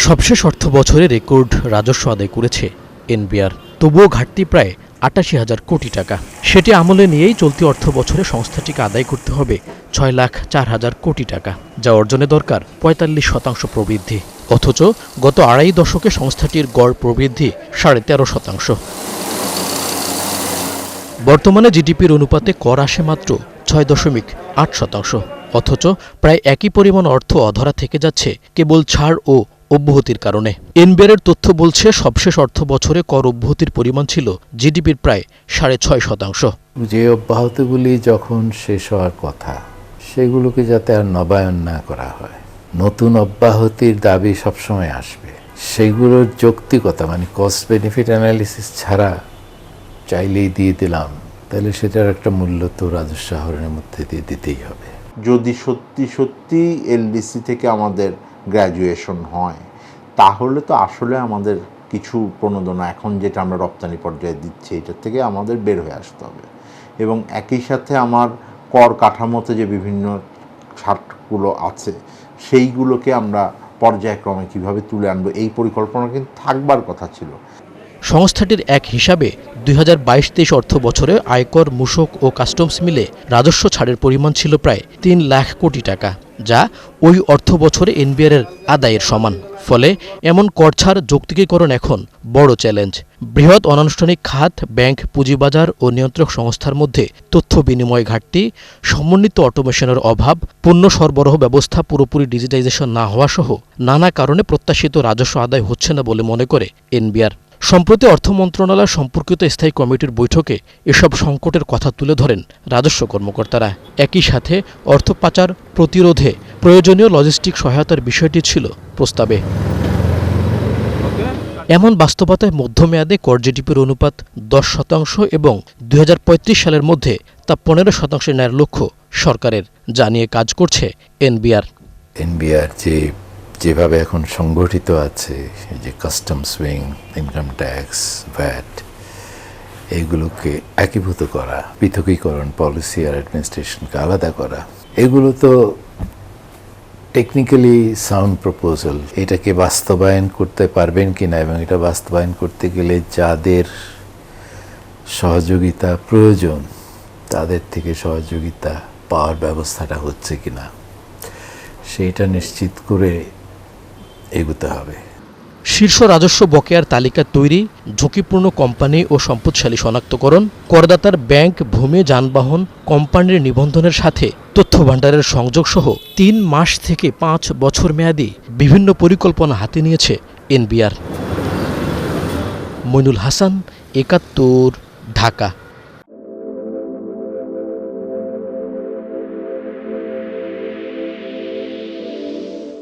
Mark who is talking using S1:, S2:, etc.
S1: সবশেষ অর্থ বছরে রেকর্ড রাজস্ব আদায় করেছে এনবিআর। তবুও ঘাটতি প্রায় ৮৮,০০০ কোটি টাকা। সেটি আমলে নিয়েই চলতি অর্থ বছরে সংস্থাটিকে আদায় করতে হবে ৬,০৪,০০০ কোটি টাকা, যা অর্জনে দরকার ৪৫% প্রবৃদ্ধি। অথচ গত আড়াই দশকে সংস্থাটির গড় প্রবৃদ্ধি ১৩.৫%। বর্তমানে জিডিপির অনুপাতে কর আসে মাত্র ৬.৮%। অথচ প্রায় একই পরিমাণ অর্থ অধরা থেকে যাচ্ছে কেবল ছাড় ও অব্যাহতির কারণে। এনবিআরের তথ্য বলছে, সবশেষ অর্থ বছরে কর অব্যাহতির পরিমাণ ছিল জিডিপির প্রায় ৬.৫%।
S2: যে অব্যাহতিগুলি যখন শেষ হওয়ার কথা, সেগুলোকে যাতে আর নবায়ন না করা হয়, নতুন অব্যাহতির দাবি সবসময় আসবে। সেগুলোর যৌক্তিকতা মানে কস্ট বেনিফিট অ্যানালিসিস ছাড়া চাইলেই দিয়ে দিলাম, তাহলে সেটার একটা মূল্য তো রাজস্ব আহরণের মধ্যে দিয়ে দিতেই হবে।
S3: যদি সত্যি সত্যি এলডিসি থেকে আমাদের গ্র্যাজুয়েশন হয়, তাহলে তো আসলে আমাদের কিছু প্রণোদনা এখন যেটা আমরা রপ্তানি পর্যায়ে দিচ্ছি, এটার থেকে আমাদের বের হয়ে আসতে হবে। এবং একই সাথে আমার কর কাঠামোতে যে বিভিন্ন ছাড়গুলো আছে, সেইগুলোকে আমরা পর্যায়ক্রমে কীভাবে তুলে আনবো, এই পরিকল্পনা কিন্তু থাকবার কথা ছিল।
S1: সংস্থাটির এক হিসাবে ২০২২-২৩ অর্থ বছরে আয়কর, মূসক ও কাস্টমস মিলে রাজস্ব ছাড়ের পরিমাণ ছিল প্রায় ৩ লাখ কোটি টাকা, যা ওই অর্থ বছরে এনবিআরের আদায়ের সমান। ফলে এমন কর ছাড় যৌক্তিকীকরণ এখন বড় চ্যালেঞ্জ। বৃহৎ অনানুষ্ঠানিক খাত, ব্যাংক, পুঁজিবাজার ও নিয়ন্ত্রক সংস্থার মধ্যে তথ্য বিনিময় ঘাটতি, সমন্বিত অটোমেশনের অভাব, পণ্য সরবরাহ ব্যবস্থা পুরোপুরি ডিজিটাইজেশন না হওয়া সহ নানা কারণে প্রত্যাশিত রাজস্ব আদায় হচ্ছে না বলে মনে করে এনবিআর। সম্প্রতি অর্থ মন্ত্রণালয় সম্পর্কিত স্থায়ী কমিটির বৈঠকে এসব সংকটের কথা তুলে ধরেন রাজস্ব কর্মকর্তারা। একই সাথে অর্থ পাচার প্রতিরোধে প্রয়োজনীয় লজিস্টিক সহায়তার বিষয়টি ছিল প্রস্তাবে। এমন বাস্তবতায় মধ্যমেয়াদে কর জিডিপির অনুপাত ১০% এবং ২০৩৫ সালের মধ্যে তা ১৫% নেয়ার লক্ষ্য সরকারের, যা নিয়ে কাজ করছে এনবিআর।
S2: এনবিআর যেভাবে এখন সংগঠিত আছে, যে customs wing, income tax, VAT, এইগুলোকে একীভূত করা, পৃথকীকরণ, পলিসি আর অ্যাডমিনিস্ট্রেশনকে আলাদা করা, এগুলো তো টেকনিক্যালি সাউন্ড প্রপোজাল। এটাকে বাস্তবায়ন করতে পারবেন কিনা এবং এটা বাস্তবায়ন করতে গেলে যাদের সহযোগিতা প্রয়োজন, তাদের থেকে সহযোগিতা পাওয়ার ব্যবস্থাটা হচ্ছে কিনা, সেইটা নিশ্চিত করে এগোতে হবে।
S1: শীর্ষ রাজস্ব বকেয়ার তালিকা তৈরি, ঝুঁকিপূর্ণ কোম্পানি ও সম্পদশালী শনাক্তকরণ, করদাতার ব্যাংক, ভূমি, যানবাহন, কোম্পানির নিবন্ধনের সাথে তথ্য ভাণ্ডারের সংযোগ সহ ৩ মাস থেকে ৫ বছর মেয়াদী বিভিন্ন পরিকল্পনা হাতে নিয়েছে এনবিআর। মইনুল হাসান, ৭১, ঢাকা।